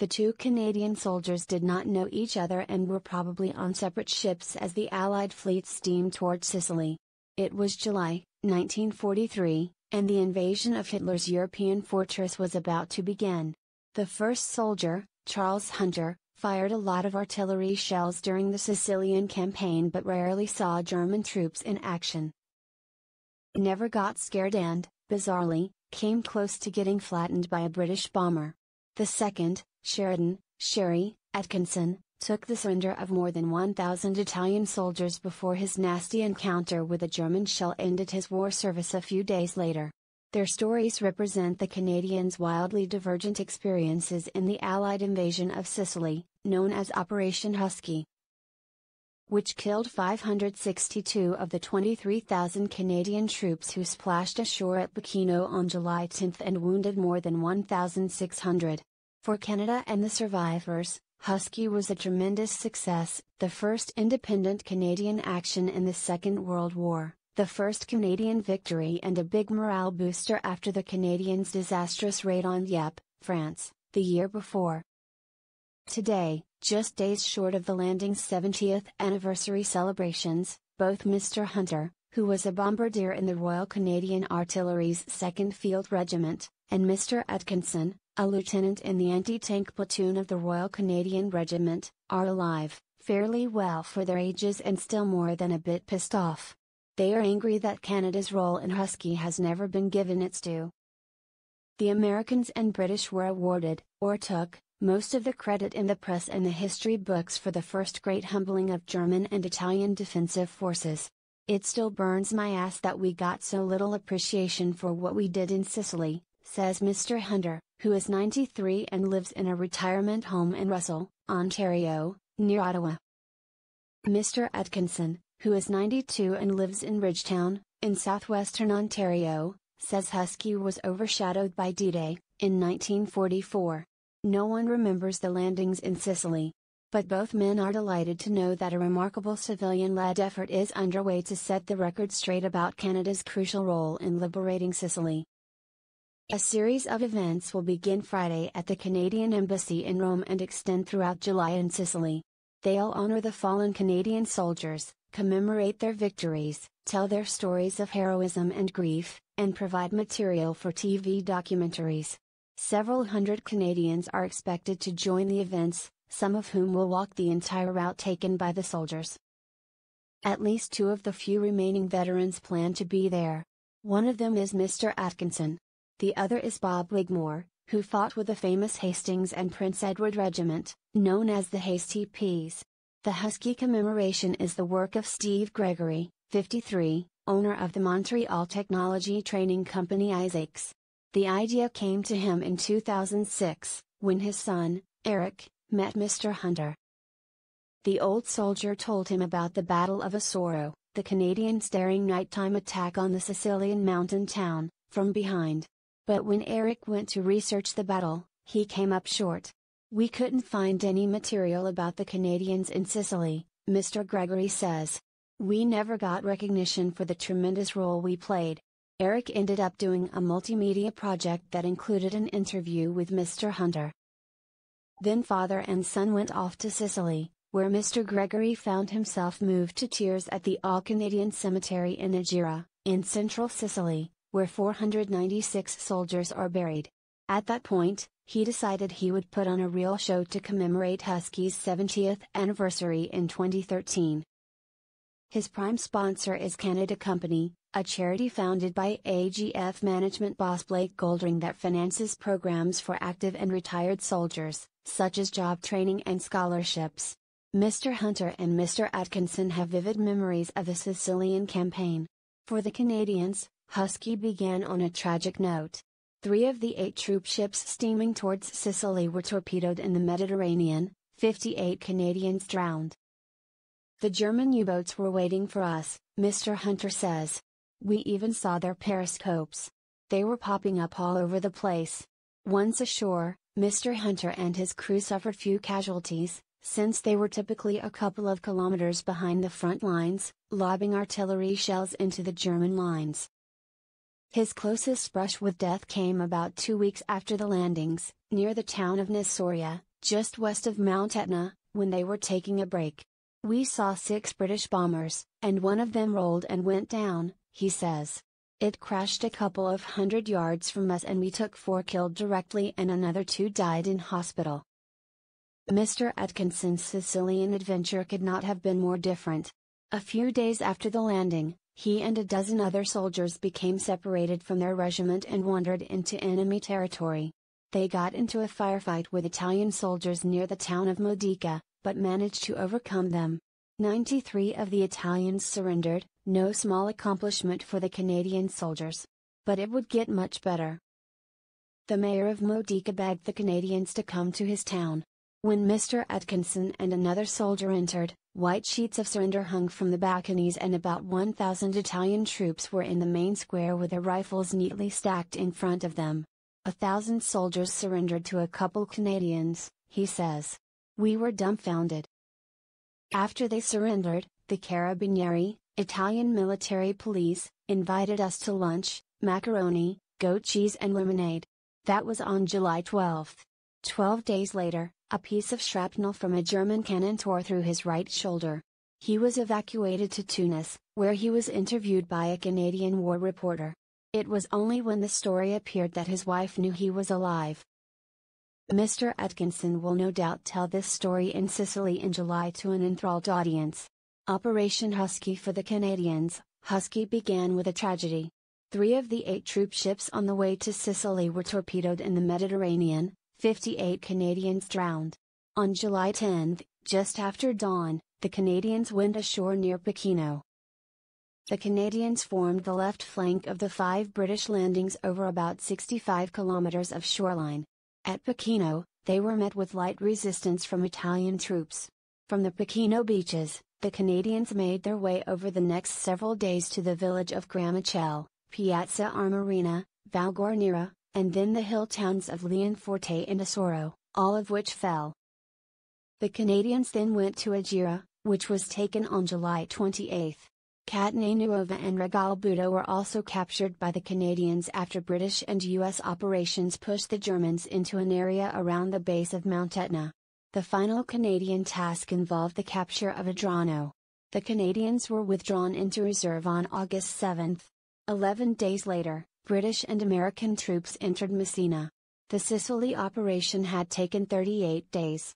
The two Canadian soldiers did not know each other and were probably on separate ships as the Allied fleet steamed toward Sicily. It was July, 1943, and the invasion of Hitler's European fortress was about to begin. The first soldier, Charles Hunter, fired a lot of artillery shells during the Sicilian campaign but rarely saw German troops in action. He never got scared and, bizarrely, came close to getting flattened by a British bomber. The second, Sherry Atkinson, took the surrender of more than 1,000 Italian soldiers before his nasty encounter with a German shell ended his war service a few days later. Their stories represent the Canadians' wildly divergent experiences in the Allied invasion of Sicily, known as Operation Husky, which killed 562 of the 23,000 Canadian troops who splashed ashore at Bikino on July 10 and wounded more than 1,600. For Canada and the survivors, Husky was a tremendous success, the first independent Canadian action in the Second World War, the first Canadian victory and a big morale booster after the Canadians' disastrous raid on Dieppe, France, the year before. Today, just days short of the landing's 70th anniversary celebrations, both Mr. Hunter, who was a bombardier in the Royal Canadian Artillery's 2nd Field Regiment, and Mr. Atkinson, a lieutenant in the anti-tank platoon of the Royal Canadian Regiment, are alive, fairly well for their ages and still more than a bit pissed off. They are angry that Canada's role in Husky has never been given its due. The Americans and British were awarded, or took, most of the credit in the press and the history books for the first great humbling of German and Italian defensive forces. It still burns my ass that we got so little appreciation for what we did in Sicily, says Mr. Hunter, who is 93 and lives in a retirement home in Russell, Ontario, near Ottawa. Mr. Atkinson, who is 92 and lives in Ridgetown, in southwestern Ontario, says Husky was overshadowed by D-Day, in 1944. No one remembers the landings in Sicily. But both men are delighted to know that a remarkable civilian-led effort is underway to set the record straight about Canada's crucial role in liberating Sicily. A series of events will begin Friday at the Canadian Embassy in Rome and extend throughout July in Sicily. They'll honor the fallen Canadian soldiers, commemorate their victories, tell their stories of heroism and grief, and provide material for TV documentaries. Several hundred Canadians are expected to join the events, some of whom will walk the entire route taken by the soldiers. At least two of the few remaining veterans plan to be there. One of them is Mr. Atkinson. The other is Bob Wigmore, who fought with the famous Hastings and Prince Edward Regiment, known as the Hasty Peas. The Husky commemoration is the work of Steve Gregory, 53, owner of the Montreal technology training company Isaacs. The idea came to him in 2006, when his son, Eric, met Mr. Hunter. The old soldier told him about the Battle of Osoro, the Canadians' daring nighttime attack on the Sicilian mountain town, from behind. But when Eric went to research the battle, he came up short. We couldn't find any material about the Canadians in Sicily, Mr. Gregory says. We never got recognition for the tremendous role we played. Eric ended up doing a multimedia project that included an interview with Mr. Hunter. Then father and son went off to Sicily, where Mr. Gregory found himself moved to tears at the All-Canadian Cemetery in Agira, in central Sicily, where 496 soldiers are buried. At that point, he decided he would put on a real show to commemorate Husky's 70th anniversary in 2013. His prime sponsor is Canada Company, a charity founded by AGF management boss Blake Goldring that finances programs for active and retired soldiers, such as job training and scholarships. Mr. Hunter and Mr. Atkinson have vivid memories of the Sicilian campaign. For the Canadians, Husky began on a tragic note. 3 of the 8 troop ships steaming towards Sicily were torpedoed in the Mediterranean, 58 Canadians drowned. The German U-boats were waiting for us, Mr. Hunter says. We even saw their periscopes. They were popping up all over the place. Once ashore, Mr. Hunter and his crew suffered few casualties, since they were typically a couple of kilometers behind the front lines, lobbing artillery shells into the German lines. His closest brush with death came about 2 weeks after the landings, near the town of Nasoria, just west of Mount Etna, when they were taking a break. We saw 6 British bombers, and one of them rolled and went down, he says. It crashed a couple of 100 yards from us and we took 4 killed directly and another 2 died in hospital. Mr. Atkinson's Sicilian adventure could not have been more different. A few days after the landing, he and a dozen other soldiers became separated from their regiment and wandered into enemy territory. They got into a firefight with Italian soldiers near the town of Modica, but managed to overcome them. 93 of the Italians surrendered, no small accomplishment for the Canadian soldiers. But it would get much better. The mayor of Modica begged the Canadians to come to his town. When Mr. Atkinson and another soldier entered, white sheets of surrender hung from the balconies and about 1,000 Italian troops were in the main square with their rifles neatly stacked in front of them. 1,000 soldiers surrendered to a couple Canadians, he says. We were dumbfounded. After they surrendered, the Carabinieri, Italian military police, invited us to lunch, macaroni, goat cheese and lemonade. That was on July 12. 12 days later, a piece of shrapnel from a German cannon tore through his right shoulder. He was evacuated to Tunis, where he was interviewed by a Canadian war reporter. It was only when the story appeared that his wife knew he was alive. Mr. Atkinson will no doubt tell this story in Sicily in July to an enthralled audience. Operation Husky for the Canadians. Husky began with a tragedy. 3 of the 8 troop ships on the way to Sicily were torpedoed in the Mediterranean, 58 Canadians drowned. On July 10, just after dawn, the Canadians went ashore near Pechino. The Canadians formed the left flank of the 5 British landings over about 65 kilometers of shoreline. At Pechino, they were met with light resistance from Italian troops. From the Pechino beaches, the Canadians made their way over the next several days to the village of Gramacelle, Piazza Armerina, Valguarnera, and then the hill towns of Leonforte and Asoro, all of which fell. The Canadians then went to Agira, which was taken on July 28. Catane Nuova and Regalbuto were also captured by the Canadians after British and U.S. operations pushed the Germans into an area around the base of Mount Etna. The final Canadian task involved the capture of Adrano. The Canadians were withdrawn into reserve on August 7. 11 days later, British and American troops entered Messina. The Sicily operation had taken 38 days.